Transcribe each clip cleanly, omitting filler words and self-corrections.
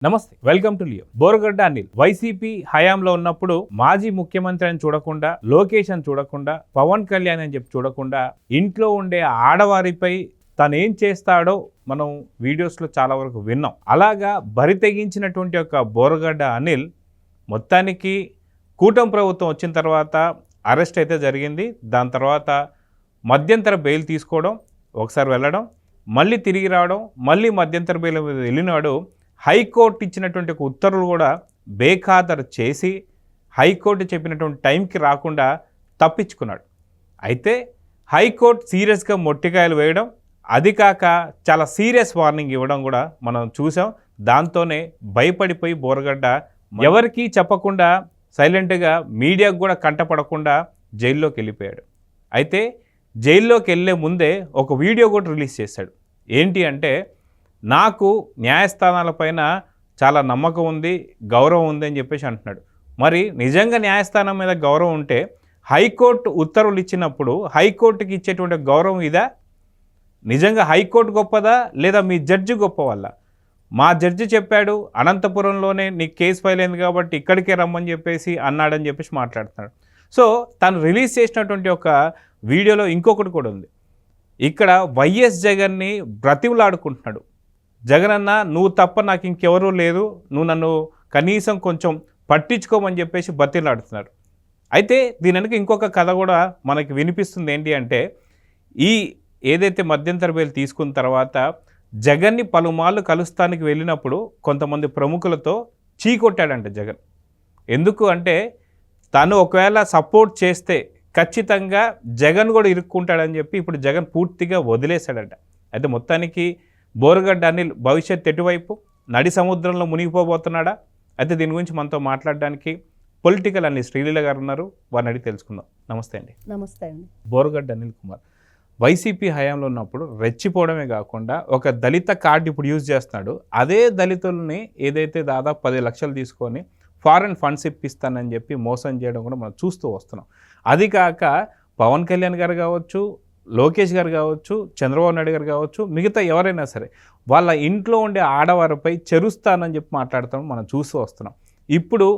నమస్తే, welcome to Leo. Boragadda Anil YCP హయాంలో ఉన్నప్పుడు మాజీ ముఖ్యమంత్రి అని చూడకుండా, లోకేష్ అని చూడకుండా, పవన్ కళ్యాణ్ అని చెప్పి చూడకుండా, ఇంట్లో ఉండే ఆడవారిపై తను ఏం చేస్తాడో మనం వీడియోస్లో చాలా వరకు విన్నాం. అలాగా బరి తెగించినటువంటి ఒక బోరగడ్డ అనిల్ మొత్తానికి కూటమి ప్రభుత్వం వచ్చిన తర్వాత అరెస్ట్ అయితే జరిగింది. దాని తర్వాత మధ్యంతర బెయిల్ తీసుకోవడం, ఒకసారి వెళ్ళడం, మళ్ళీ తిరిగి రావడం, మళ్ళీ మధ్యంతర బెయిల్ మీద వెళ్ళినాడు. హైకోర్టు ఇచ్చినటువంటి ఒక ఉత్తర్వులు కూడా బేఖాతరు చేసి హైకోర్టు చెప్పినటువంటి టైంకి రాకుండా తప్పించుకున్నాడు. అయితే హైకోర్టు సీరియస్గా మొట్టికాయలు వేయడం, అది కాక చాలా సీరియస్ వార్నింగ్ ఇవ్వడం కూడా మనం చూసాం. దాంతోనే భయపడిపోయి బోరగడ్డ ఎవరికీ చెప్పకుండా సైలెంట్గా మీడియాకు కూడా కంటపడకుండా జైల్లోకి వెళ్ళిపోయాడు. అయితే జైల్లోకి వెళ్ళే ముందే ఒక వీడియో కూడా రిలీజ్ చేశాడు. ఏంటి అంటే, నాకు న్యాయస్థానాలపైన చాలా నమ్మకం ఉంది, గౌరవం ఉంది అని చెప్పేసి అంటున్నాడు. మరి నిజంగా న్యాయస్థానం మీద గౌరవం ఉంటే హైకోర్టు ఉత్తర్వులు ఇచ్చినప్పుడు హైకోర్టుకి ఇచ్చేటువంటి గౌరవం ఇదా? నిజంగా హైకోర్టు గొప్పదా లేదా మీ జడ్జి గొప్ప వల్ల? మా జడ్జి చెప్పాడు అనంతపురంలోనే నీకు కేసు ఫైల్ అయింది కాబట్టి ఇక్కడికే రమ్మని చెప్పేసి అన్నాడని చెప్పేసి మాట్లాడుతున్నాడు. సో తను రిలీజ్ చేసినటువంటి ఒక వీడియోలో ఇంకొకటి కూడా ఉంది. ఇక్కడ వైఎస్ జగన్ని బ్రతిమలాడుకుంటున్నాడు. జగనన్న, నువ్వు తప్ప నాకు ఇంకెవరూ లేదు, నువ్వు నన్ను కనీసం కొంచెం పట్టించుకోమని చెప్పేసి బతిలాడుతున్నారు. అయితే దీని వెనుక ఇంకొక కథ కూడా మనకి వినిపిస్తుంది. ఏంటి అంటే, ఈ ఏదైతే మధ్యంతర బెయిల్ తీసుకున్న తర్వాత జగన్ని పలుమార్లు కలుస్తానికి వెళ్ళినప్పుడు కొంతమంది ప్రముఖులతో చీకొట్టాడంట జగన్. ఎందుకు అంటే, తను ఒకవేళ సపోర్ట్ చేస్తే ఖచ్చితంగా జగన్ కూడా ఇరుక్కుంటాడని చెప్పి ఇప్పుడు జగన్ పూర్తిగా వదిలేశాడట. అయితే మొత్తానికి బోరగడ్డ అనిల్ భవిష్యత్ ఎటువైపు? నడి సముద్రంలో మునిగిపోబోతున్నాడా? అయితే దీని గురించి మనతో మాట్లాడడానికి పొలిటికల్ అని శ్రీలీల గారు ఉన్నారు. వారిని అడిగి తెలుసుకుందాం. నమస్తే అండి. నమస్తే అండి. బోరగడ్డ అనిల్ కుమార్ వైసీపీ హయాంలో ఉన్నప్పుడు రెచ్చిపోవడమే కాకుండా ఒక దళిత కార్డు ఇప్పుడు యూజ్ చేస్తున్నాడు. అదే దళితుల్ని ఏదైతే దాదాపు 10 లక్షలు తీసుకొని ఫారెన్ ఫండ్స్ ఇప్పిస్తానని చెప్పి మోసం చేయడం కూడా మనం చూస్తూ వస్తున్నాం. అది కాక పవన్ కళ్యాణ్ గారు కావచ్చు, లోకేష్ గారు కావచ్చు, చంద్రబాబు నాయుడు గారు కావచ్చు, మిగతా ఎవరైనా సరే వాళ్ళ ఇంట్లో ఉండే ఆడవారిపై చెరుస్తానని చెప్పి మాట్లాడతాం మనం చూస్తూ వస్తున్నాం. ఇప్పుడు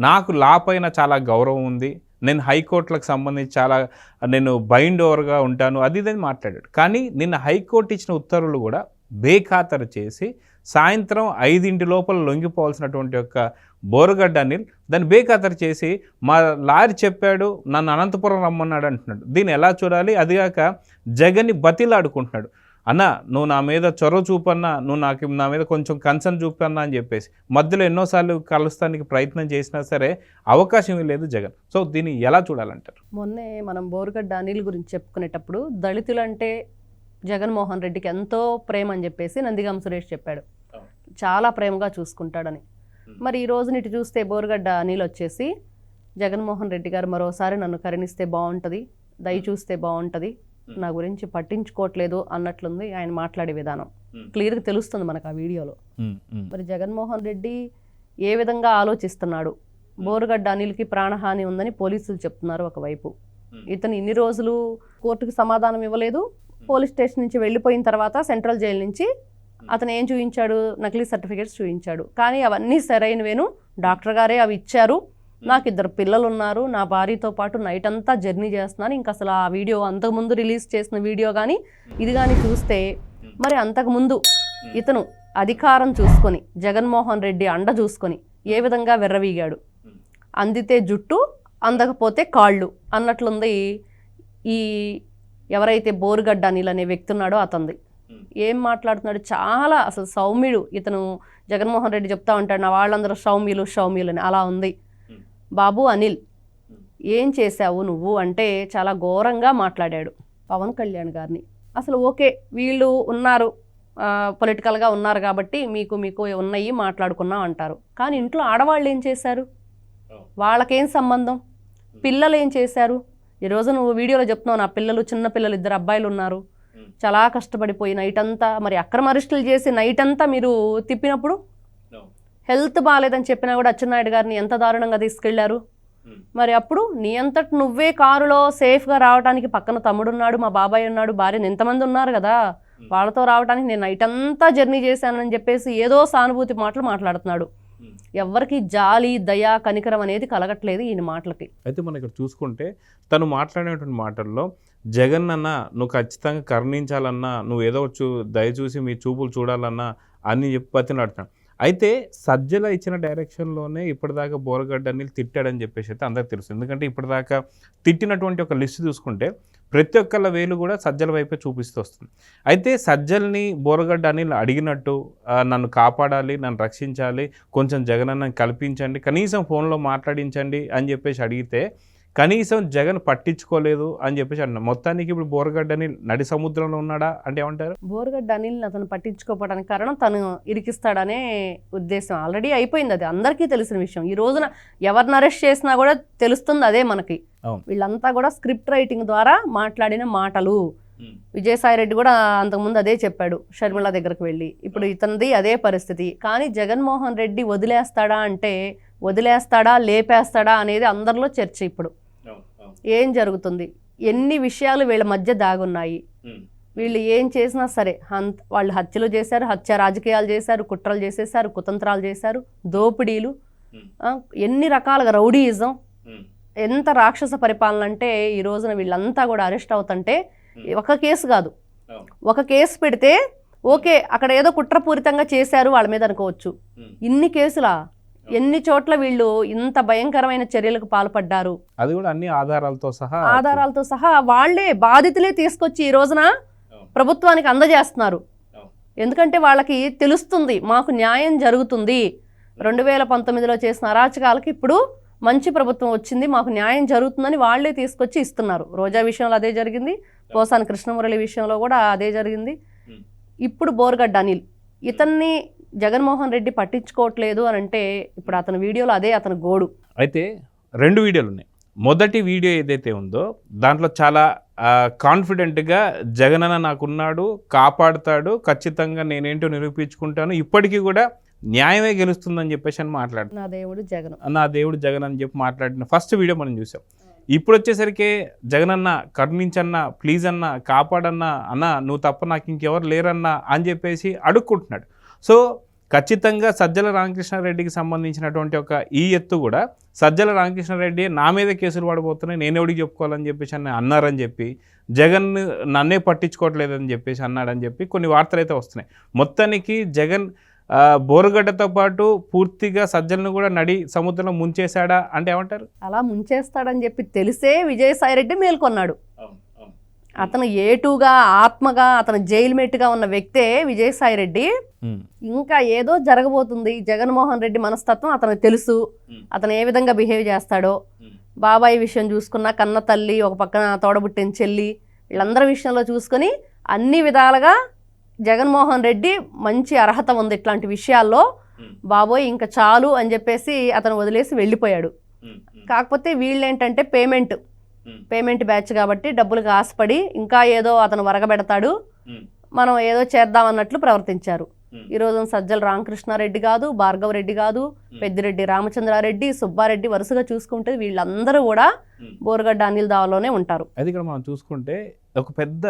నాకు లా పైన చాలా గౌరవం ఉంది, నేను హైకోర్టులకు సంబంధించి చాలా నేను బైండ్ ఓవర్గా ఉంటాను, అది ఇదని మాట్లాడాడు. కానీ నిన్న హైకోర్టు ఇచ్చిన ఉత్తర్వులు కూడా బేఖాతరు చేసి సాయంత్రం 5 లోపల లొంగిపోవాల్సినటువంటి యొక్క బోరగడ్డ అనిల్ దాన్ని బేఖాతరు చేసి మా లాయర్ చెప్పాడు, నన్ను అనంతపురం రమ్మన్నాడు అంటున్నాడు. దీన్ని ఎలా చూడాలి? అదిగాక జగన్ని బతిలాడుకుంటున్నాడు. అన్న, నువ్వు నా మీద చొరవ చూపన్నా, నువ్వు నా మీద కొంచెం కన్సర్న్ చూపన్నా అని చెప్పేసి మధ్యలో ఎన్నోసార్లు కలుస్తానికి ప్రయత్నం చేసినా సరే అవకాశం లేదు జగన్. సో దీన్ని ఎలా చూడాలంటారు? మొన్నే మనం బోరగడ్డ అనిల్ గురించి చెప్పుకునేటప్పుడు దళితులంటే జగన్మోహన్ రెడ్డికి ఎంతో ప్రేమ అని చెప్పేసి నందిగామ సురేష్ చెప్పాడు. చాలా ప్రేమగా చూసుకుంటాడని. మరి ఈ రోజు ఇటు చూస్తే బోరగడ్డ అనిల్ వచ్చేసి జగన్మోహన్ రెడ్డి గారు మరోసారి నన్ను కరుణిస్తే బాగుంటుంది, దయ చూస్తే బాగుంటుంది, నా గురించి పట్టించుకోవట్లేదు అన్నట్లుంది ఆయన మాట్లాడే విధానం. క్లియర్గా తెలుస్తుంది మనకు ఆ వీడియోలో. మరి జగన్మోహన్ రెడ్డి ఏ విధంగా ఆలోచిస్తున్నాడు? బోరగడ్డ అనిల్కి ప్రాణహాని ఉందని పోలీసులు చెప్తున్నారు ఒకవైపు. ఇతను ఇన్ని రోజులు కోర్టుకు సమాధానం ఇవ్వలేదు. పోలీస్ స్టేషన్ నుంచి వెళ్ళిపోయిన తర్వాత సెంట్రల్ జైలు నుంచి అతను ఏం చూపించాడు? నకిలీ సర్టిఫికేట్స్ చూపించాడు. కానీ అవన్నీ సరైనవేను, డాక్టర్ గారే అవి ఇచ్చారు, నాకు 2 పిల్లలు ఉన్నారు, నా భార్యతో పాటు నైట్ అంతా జర్నీ చేస్తున్నాను. ఇంకా అసలు ఆ వీడియో అంతకుముందు రిలీజ్ చేసిన వీడియో కానీ ఇది కానీ చూస్తే మరి అంతకుముందు ఇతను అధికారం చూసుకొని జగన్మోహన్ రెడ్డి అండ చూసుకొని ఏ విధంగా వెర్రవీగాడు? అందితే జుట్టు, అందకపోతే కాళ్ళు అన్నట్లుంది ఈ ఎవరైతే బోరగడ్డ అనిల్ అనే వ్యక్తి ఉన్నాడో అతనిది. ఏం మాట్లాడుతున్నాడు? చాలా అసలు సౌమ్యుడు ఇతను. జగన్మోహన్ రెడ్డి చెప్తా ఉంటాడు, నా వాళ్ళందరూ సౌమ్యులు అని. అలా ఉంది. బాబు అనిల్, ఏం చేశావు నువ్వు అంటే చాలా ఘోరంగా మాట్లాడాడు పవన్ కళ్యాణ్ గారిని. అసలు ఓకే, వీళ్ళు ఉన్నారు, పొలిటికల్గా ఉన్నారు కాబట్టి మీకు ఉన్నాయి మాట్లాడుకున్నాం అంటారు. కానీ ఇంట్లో ఆడవాళ్ళు ఏం చేశారు? వాళ్ళకేం సంబంధం? పిల్లలు ఏం చేశారు? ఈరోజు నువ్వు వీడియోలో చెప్తున్నావు, నా పిల్లలు, చిన్న పిల్లలు, 2 అబ్బాయిలు ఉన్నారు, చాలా కష్టపడిపోయి నైట్ అంతా, మరి అక్రమ అరెస్టులు చేసి నైట్ అంతా మీరు తిప్పినప్పుడు హెల్త్ బాగాలేదని చెప్పినా కూడా అచ్చెన్నాయుడు గారిని ఎంత దారుణంగా తీసుకెళ్లారు. మరి అప్పుడు నీ అంతటి నువ్వే కారులో సేఫ్గా రావడానికి పక్కన తమ్ముడున్నాడు, మా బాబాయ్ ఉన్నాడు, భార్యను, ఎంతమంది ఉన్నారు కదా. వాళ్ళతో రావడానికి నేను నైట్ అంతా జర్నీ చేశానని చెప్పేసి ఏదో సానుభూతి మాటలు మాట్లాడుతున్నాడు. ఎవరికి జాలి దయ కనికరం అనేది కలగట్లేదు ఈయన మాటలకి. అయితే మనం ఇక్కడ చూసుకుంటే తను మాట్లాడేటువంటి మాటల్లో జగన్ అన్న నువ్వు ఖచ్చితంగా కరుణించాలన్నా, నువ్వు ఏదో దయచూసి మీ చూపులు చూడాలన్నా అని చెప్పి బతిలాడుతున్నాడు. అయితే సజ్జల ఇచ్చిన డైరెక్షన్లోనే ఇప్పటిదాకా బోరగడ్డ అనిల్ తిట్టాడని చెప్పేసి అయితే అందరికి తెలుసు. ఎందుకంటే ఇప్పటిదాకా తిట్టినటువంటి ఒక లిస్ట్ చూసుకుంటే ప్రతి ఒక్కళ్ళ వేలు కూడా సజ్జల వైపే చూపిస్తూ వస్తుంది. అయితే సజ్జల్ని బోరగడ్డ అనిల్ అడిగినట్టు నన్ను కాపాడాలి, నన్ను రక్షించాలి, కొంచెం జగనన్నని కల్పించండి, కనీసం ఫోన్లో మాట్లాడించండి అని చెప్పేసి అడిగితే కనీసం జగన్ పట్టించుకోలేదు అని చెప్పేసి అన్నాడు. మొత్తానికి ఇప్పుడు బోరగడ్డ అనిల్ నడి సముద్రంలో ఉన్నాడా అంటే ఏమంటారు? బోరగడ్డ అనిల్ అతను పట్టించుకోవడానికి కారణం తను ఇరికిస్తాడనే ఉద్దేశం ఆల్రెడీ అయిపోయింది. అది అందరికీ తెలిసిన విషయం. ఈ రోజున ఎవరిని అరెస్ట్ చేసినా కూడా తెలుస్తుంది అదే మనకి. వీళ్ళంతా కూడా స్క్రిప్ట్ రైటింగ్ ద్వారా మాట్లాడిన మాటలు. విజయసాయి రెడ్డి కూడా అంతకుముందు అదే చెప్పాడు షర్మిల దగ్గరకు వెళ్ళి. ఇప్పుడు ఇతనిది అదే పరిస్థితి. కానీ జగన్మోహన్ రెడ్డి వదిలేస్తాడా అంటే వదిలేస్తాడా లేపేస్తాడా అనేది అందరిలో చర్చ. ఇప్పుడు ఏం జరుగుతుంది, ఎన్ని విషయాలు వీళ్ళ మధ్య దాగున్నాయి, వీళ్ళు ఏం చేసినా సరే వాళ్ళు హత్యలు చేశారు, హత్య రాజకీయాలు చేశారు, కుట్రలు చేసేసారు, కుతంత్రాలు చేశారు, దోపిడీలు, ఎన్ని రకాలుగా రౌడీయిజం, ఎంత రాక్షస పరిపాలన అంటే ఈ రోజున వీళ్ళంతా కూడా అరెస్ట్ అవుతుంటే ఒక కేసు కాదు, ఒక కేసు పెడితే ఓకే అక్కడ ఏదో కుట్రపూరితంగా చేశారు వాళ్ళ మీద అనుకోవచ్చు. ఇన్ని కేసులా, ఎన్ని చోట్ల వీళ్ళు ఇంత భయంకరమైన చర్యలకు పాల్పడ్డారు, అది కూడా అన్ని ఆధారాలతో సహా వాళ్లే బాధితులే తీసుకొచ్చి ఈ రోజున ప్రభుత్వానికి అందజేస్తున్నారు. ఎందుకంటే వాళ్ళకి తెలుస్తుంది మాకు న్యాయం జరుగుతుంది, 2019లో చేసిన అరాచకాలకి ఇప్పుడు మంచి ప్రభుత్వం వచ్చింది, మాకు న్యాయం జరుగుతుందని వాళ్లే తీసుకొచ్చి ఇస్తున్నారు. రోజా విషయంలో అదే జరిగింది, పోసాని కృష్ణమురళి విషయంలో కూడా అదే జరిగింది. ఇప్పుడు బోరగడ్డ అనిల్ ఇతన్ని జగన్మోహన్ రెడ్డి పట్టించుకోవట్లేదు అని అంటే ఇప్పుడు అతని వీడియోలో అదే అతని గోడు. అయితే 2 వీడియోలు ఉన్నాయి. మొదటి వీడియో ఏదైతే ఉందో దాంట్లో చాలా కాన్ఫిడెంట్గా జగనన్న నాకున్నాడు, కాపాడుతాడు, ఖచ్చితంగా నేనేంటో నిరూపించుకుంటాను, ఇప్పటికీ కూడా న్యాయమే గెలుస్తుందని చెప్పేసి అని మాట్లాడు, నా దేవుడు జగన్ అని చెప్పి మాట్లాడిన ఫస్ట్ వీడియో మనం చూసాం. ఇప్పుడు వచ్చేసరికి జగనన్న కరుణించన్నా, ప్లీజ్ అన్నా, కాపాడన్నా, అన్నా నువ్వు తప్ప నాకు ఇంకెవరు లేరన్నా అని చెప్పేసి అడుక్కుంటున్నాడు. సో ఖచ్చితంగా సజ్జల రామకృష్ణారెడ్డికి సంబంధించినటువంటి ఒక ఈ ఎత్తు కూడా సజ్జల రామకృష్ణారెడ్డి నా మీద కేసులు పడబోతున్నాయి, నేను ఎవడికి చెప్పుకోవాలని చెప్పేసి అన్నారని చెప్పి, జగన్ నన్నే పట్టించుకోవట్లేదని చెప్పేసి అన్నాడని చెప్పి కొన్ని వార్తలు అయితే వస్తున్నాయి. మొత్తానికి జగన్ బోరగడ్డతో పాటు పూర్తిగా సజ్జలను కూడా నడి సముద్రంలో ముంచేశాడా అంటే ఏమంటారు? అలా ముంచేస్తాడని చెప్పి తెలిసే విజయసాయి రెడ్డి మేల్కొన్నాడు. అతను ఏటుగా ఆత్మగా అతను జైలు మేట్గా ఉన్న వ్యక్తే విజయసాయి రెడ్డి. ఇంకా ఏదో జరగబోతుంది, జగన్మోహన్ రెడ్డి మనస్తత్వం అతనికి తెలుసు, అతను ఏ విధంగా బిహేవ్ చేస్తాడో. బాబాయ్ విషయం చూసుకున్న కన్న తల్లి, ఒక పక్కన తోడబుట్టిన చెల్లి, వీళ్ళందరి విషయంలో చూసుకొని అన్ని విధాలుగా జగన్మోహన్ రెడ్డి మంచి అర్హత ఉంది ఇట్లాంటి విషయాల్లో, బాబోయ్ ఇంకా చాలు అని చెప్పేసి అతను వదిలేసి వెళ్ళిపోయాడు. కాకపోతే వీళ్ళేంటంటే పేమెంట్ బ్యాచ్ కాబట్టి డబ్బులకు ఆశపడి ఇంకా ఏదో అతను వరగబెడతాడు, మనం ఏదో చేద్దామన్నట్లు ప్రవర్తించారు. ఈరోజు సజ్జల రామకృష్ణారెడ్డి కాదు, భార్గవ రెడ్డి కాదు, పెద్దిరెడ్డి రామచంద్రారెడ్డి, సుబ్బారెడ్డి, వరుసగా చూసుకుంటే వీళ్ళందరూ కూడా బోరగడ్డ అనిల్ దావలోనే ఉంటారు. అది ఇక్కడ మనం చూసుకుంటే ఒక పెద్ద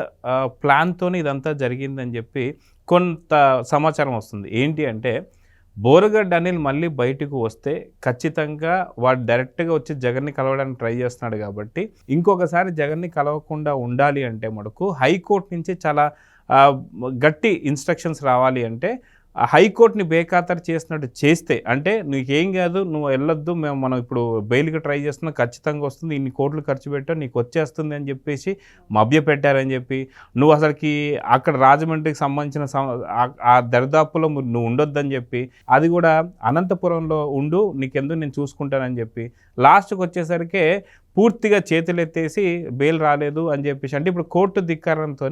ప్లాన్తోనే ఇదంతా జరిగిందని చెప్పి కొంత సమాచారం వస్తుంది. ఏంటి అంటే బోరగడ్డ అనిల్ మళ్ళీ బయటకు వస్తే ఖచ్చితంగా వాడు డైరెక్ట్గా వచ్చి జగన్ని కలవడానికి ట్రై చేస్తున్నాడు కాబట్టి ఇంకొకసారి జగన్ని కలవకుండా ఉండాలి అంటే మనకు హైకోర్టు నుంచి చాలా గట్టి ఇన్స్ట్రక్షన్స్ రావాలి. అంటే హైకోర్టుని బేఖాతరు చేసినట్టు చేస్తే, అంటే నీకేం కాదు, నువ్వు వెళ్ళొద్దు, మనం ఇప్పుడు బెయిల్కి ట్రై చేస్తున్నాం, ఖచ్చితంగా వస్తుంది, ఇన్ని కోట్లు ఖర్చు పెట్టావు, నీకు వచ్చేస్తుంది అని చెప్పేసి మభ్య పెట్టారని చెప్పి, నువ్వు అసలుకి అక్కడ రాజమండ్రికి సంబంధించిన ఆ దరిదాపులో నువ్వు ఉండొద్దని చెప్పి, అది కూడా అనంతపురంలో ఉండు, నీకెందుకు నేను చూసుకుంటానని చెప్పి, లాస్ట్కి వచ్చేసరికి పూర్తిగా చేతులెత్తేసి బెయిల్ రాలేదు అని చెప్పేసి, అంటే ఇప్పుడు కోర్టు ధిక్కారంతో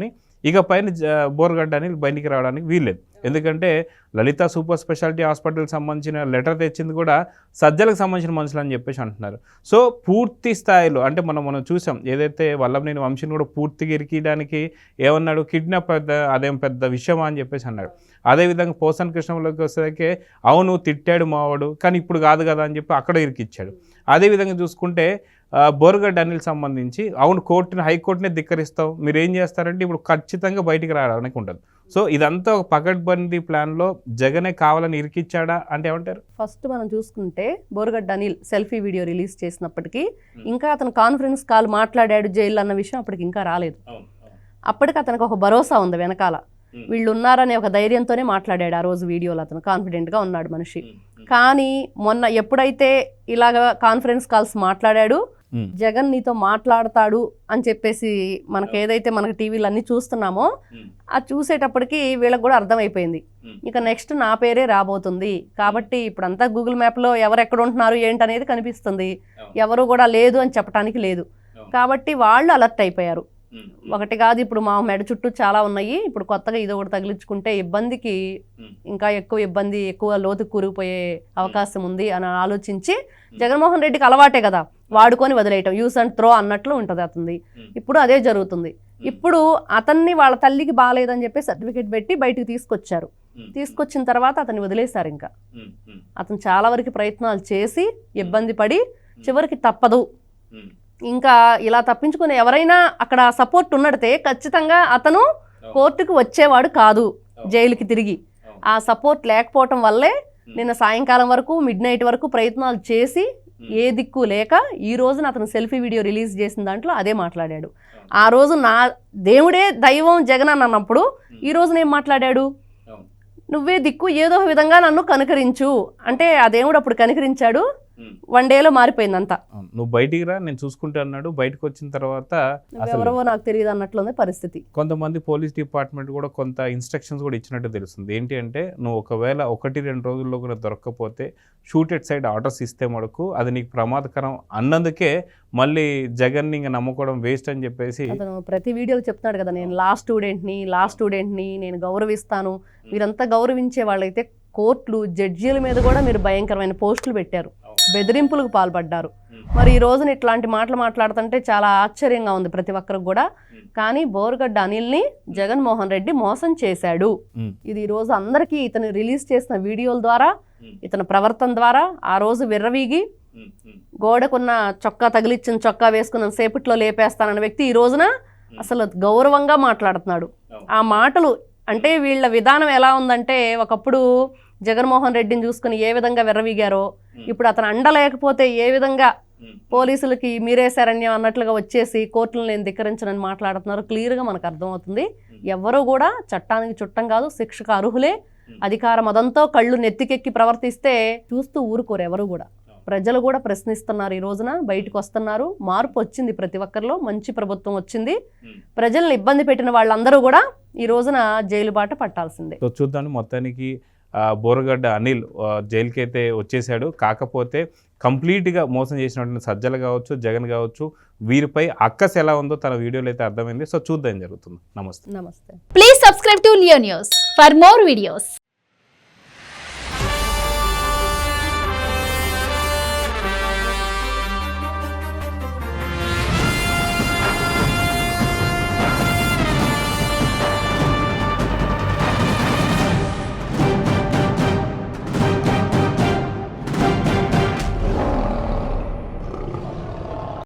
ఇక పైన బోరగడ్డ అనిల్ బయటికి రావడానికి వీల్లేదు. ఎందుకంటే లలిత సూపర్ స్పెషాలిటీ హాస్పిటల్కి సంబంధించిన లెటర్ తెచ్చింది కూడా సజ్జలకు సంబంధించిన మనుషులు అని చెప్పేసి అంటున్నారు. సో పూర్తి స్థాయిలో అంటే మనం చూసాం, ఏదైతే వల్లభనేని వంశీని కూడా పూర్తిగా ఇరికియడానికి ఏమన్నాడు, కిడ్నాప్ అదేం పెద్ద విషయమా అని చెప్పేసి అన్నాడు. అదేవిధంగా పోసాని కృష్ణంలోకి వచ్చేసరికి అవును తిట్టాడు మావాడు, కానీ ఇప్పుడు కాదు కదా అని చెప్పి అక్కడ ఇరికిచ్చాడు. అదేవిధంగా చూసుకుంటే బోరగడ్డ అనిల్ సంబంధించి అవును హైకోర్టునే ధిక్కరిస్తాం, మీరు ఏం చేస్తారంటే ఇప్పుడు ఖచ్చితంగా బయటికి రావడానికి ఉండదు. సో ఇదంతా ఒక పకడ్బందీ ప్లాన్లో జగనే కావాలని ఇరికిచ్చాడా అంటే ఏమంటారు? ఫస్ట్ మనం చూసుకుంటే Borugadda Anil selfie video release చేసినప్పటికీ ఇంకా అతను కాన్ఫరెన్స్ కాల్ మాట్లాడాడు జైలు అన్న విషయం అప్పటికి ఇంకా రాలేదు. అప్పటికి అతనికి ఒక భరోసా ఉంది వెనకాల, వీళ్ళు ఉన్నారనే ఒక ధైర్యంతోనే మాట్లాడాడు ఆ రోజు వీడియోలో. అతను కాన్ఫిడెంట్గా ఉన్నాడు మనిషి. కానీ మొన్న ఎప్పుడైతే ఇలాగ కాన్ఫరెన్స్ కాల్స్ మాట్లాడాడు, జగన్ నీతో మాట్లాడతాడు అని చెప్పేసి మనకి ఏదైతే మనకి టీవీలు అన్నీ చూస్తున్నామో అది చూసేటప్పటికి వీళ్ళకి కూడా అర్థమైపోయింది, ఇక నెక్స్ట్ నా పేరే రాబోతుంది. కాబట్టి ఇప్పుడంతా గూగుల్ మ్యాప్లో ఎవరు ఎక్కడ ఉంటున్నారు ఏంటనేది కనిపిస్తుంది, ఎవరు కూడా లేదు అని చెప్పడానికి లేదు. కాబట్టి వాళ్ళు అలర్ట్ అయిపోయారు. ఒకటి కాదు, ఇప్పుడు మా మెడ చుట్టూ చాలా ఉన్నాయి, ఇప్పుడు కొత్తగా ఇది ఒకటి తగిలించుకుంటే ఇబ్బందికి ఇంకా ఎక్కువ ఇబ్బంది, ఎక్కువ లోతుకు కూరుకుపోయే అవకాశం ఉంది అని ఆలోచించి జగన్మోహన్ రెడ్డికి అలవాటే కదా వాడుకొని వదిలేయటం, యూస్ అండ్ త్రో అన్నట్లు ఉంటుంది అతనిది. ఇప్పుడు అదే జరుగుతుంది. ఇప్పుడు అతన్ని వాళ్ళ తల్లికి బాగాలేదని చెప్పి సర్టిఫికేట్ పెట్టి బయటికి తీసుకొచ్చారు. తీసుకొచ్చిన తర్వాత అతన్ని వదిలేశారు. ఇంకా అతను చాలా వరకు ప్రయత్నాలు చేసి ఇబ్బంది పడి చివరికి తప్పదు, ఇంకా ఇలా తప్పించుకుని ఎవరైనా అక్కడ సపోర్ట్ ఉన్నడితే ఖచ్చితంగా అతను కోర్టుకు వచ్చేవాడు కాదు జైలుకి తిరిగి. ఆ సపోర్ట్ లేకపోవటం వల్లే నిన్న సాయంకాలం వరకు మిడ్-నైట్ వరకు ప్రయత్నాలు చేసి ఏ దిక్కు లేక ఈ రోజున అతను సెల్ఫీ వీడియో రిలీజ్ చేసిన దాంట్లో అదే మాట్లాడాడు. ఆ రోజు నా దేవుడే దైవం జగన్ అని అన్నప్పుడు ఈ రోజున ఏం మాట్లాడాడు, నువ్వే దిక్కు, ఏదో ఒక విధంగా నన్ను కనుకరించు అంటే ఆ దేవుడు అప్పుడు కనుకరించాడు. 1 డేలో మారిపోయిందంతా. నువ్వు బయటికి రా నేను చూసుకుంటా అన్నాడు. బయటకు వచ్చిన తర్వాత ఎవరో నాకు తెలియదు అన్నట్లుంది పరిస్థితి. కొంతమంది పోలీస్ డిపార్ట్మెంట్ కూడా కొంత ఇన్స్ట్రక్షన్స్ కూడా ఇచ్చినట్టు తెలుస్తుంది. ఏంటి అంటే నువ్వు ఒకవేళ 1-2 రోజుల్లో కూడా దొరకకపోతే షూటెడ్ సైడ్ ఆర్డర్స్ ఇస్తే మటుకు అది నీకు ప్రమాదకరం అన్నందుకే మళ్ళీ జగన్ని ఇంకా నమ్ముకోవడం వేస్ట్ అని చెప్పేసి అతను ప్రతి వీడియోలో చెప్తున్నాడు కదా, నేను లా స్టూడెంట్ని నేను గౌరవిస్తాను. మీరంతా గౌరవించే వాళ్ళైతే కోర్టులు జడ్జీల మీద కూడా మీరు భయంకరమైన పోస్టులు పెట్టారు, బెదిరింపులకు పాల్పడ్డారు. మరి ఈ రోజున ఇట్లాంటి మాటలు మాట్లాడుతుంటే చాలా ఆశ్చర్యంగా ఉంది ప్రతి ఒక్కరికి కూడా. కానీ బోరుగడ్డ అనిల్ని జగన్మోహన్ రెడ్డి మోసం చేశాడు. ఇది ఈ రోజు అందరికీ ఇతను రిలీజ్ చేసిన వీడియోల ద్వారా, ఇతని ప్రవర్తన ద్వారా ఆ రోజు విర్రవీగి గోడకున్న చొక్కా తగిలిచ్చిన చొక్కా వేసుకున్న సేపట్లో లేపేస్తానన్న వ్యక్తి ఈ రోజున అసలు గౌరవంగా మాట్లాడుతున్నాడు. ఆ మాటలు అంటే వీళ్ళ విధానం ఎలా ఉందంటే, ఒకప్పుడు జగన్మోహన్ రెడ్డిని చూసుకుని ఏ విధంగా విర్రవీగారో, ఇప్పుడు అతను అండలేకపోతే ఏ విధంగా పోలీసులకి మీరే శరణ్యం అన్నట్లుగా వచ్చేసి కోర్టులను నేను ధిక్కరించనని మాట్లాడుతున్నారు. క్లియర్గా మనకు అర్థమవుతుంది. ఎవరు కూడా చట్టానికి చుట్టం కాదు, శిక్షకు అర్హులే. అధికార మదంతో కళ్ళు నెత్తికెక్కి ప్రవర్తిస్తే చూస్తూ ఊరుకోరు ఎవరు కూడా. ప్రజలు కూడా ప్రశ్నిస్తున్నారు. ఈ రోజున బయటకు వస్తున్నారు. మార్పు వచ్చింది ప్రతి ఒక్కరిలో, మంచి ప్రభుత్వం వచ్చింది. ప్రజల్ని ఇబ్బంది పెట్టిన వాళ్ళందరూ కూడా ఈ రోజున జైలు బాట పట్టాల్సిందే. చూద్దాం. మొత్తానికి బోరుగడ్డ అనిల్ జైలుకి అయితే వచ్చేసాడు. కాకపోతే కంప్లీట్గా మోసం చేసినటువంటి సజ్జలు కావచ్చు, జగన్ కావచ్చు, వీరిపై అక్కస్ ఎలా ఉందో తన వీడియోలో అయితే అర్థమైంది. సో చూద్దాం జరుగుతుంది. నమస్తే. నమస్తే. Please subscribe to Leo news for more videos.